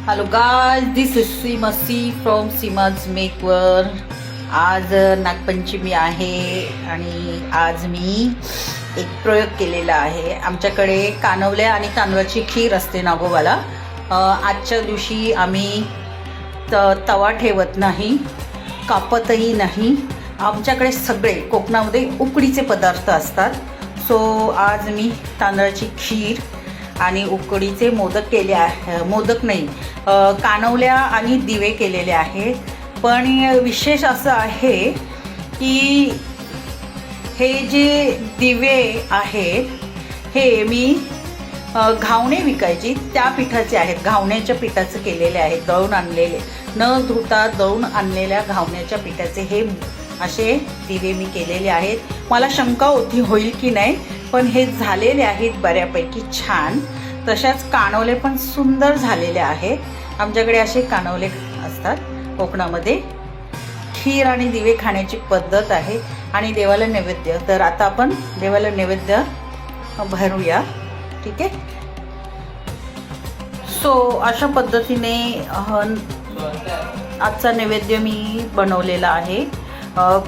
Hello guys, this is Seemasi from Seema's makeover. आज नागपंचमी आहे आणि आज मी एक प्रयोग केलेला आहे. आमच्याकडे कानवले आणि तांदळाची खीर असते नागोबाला. आजच्या दिवशी आम्ही तवा ठेवत नाही, कापतही नाही. आमच्याकडे सगळे कोकणामध्ये उकडीचे पदार्थ असतात. सो आज मी तांदळाची खीर आणि उकडीचे मोदक केले आहे. मोदक नाही, कानवल्या आणि दिवे केलेले आहेत. पण विशेष असं आहे की हे जे दिवे आहेत हे मी घावणे विकायची त्या पिठाचे आहेत. घावण्याच्या पिठाचे केलेले आहेत, दळून आणलेले, न धुता दळून आणलेल्या घावण्याच्या पिठाचे हे असे दिवे मी केलेले आहेत. मला शंका होती होईल की नाही, पण हे झालेले आहेत बऱ्यापैकी छान. तशाच कानवले पण सुंदर झालेले आहेत. आमच्याकडे असे कानवले असतात कोकणामध्ये. खीर आणि दिवे खाण्याची पद्धत आहे आणि देवाला नैवेद्य. तर आता आपण देवाला नैवेद्य भरूया, ठीक आहे. सो अशा पद्धतीने आजचा नैवेद्य मी बनवलेला आहे.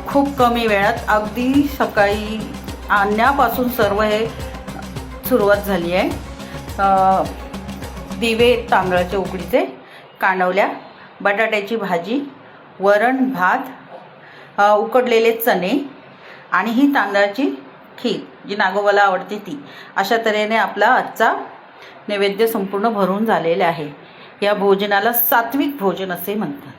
खूप कमी वेळात, अगदी सकाळी आणण्यापासून सर्व हे सुरुवात झाली आहे. दिवे तांदळाचे उकडीचे, कानवल्या, बटाट्याची भाजी, वरण भात, उकडलेले चणे आणि ही तांदळाची खीर जी नागोबाला आवडते ती. अशा तऱ्हेने आपला आजचा नैवेद्य संपूर्ण भरून झालेला आहे. या भोजनाला सात्विक भोजन असे म्हणतात.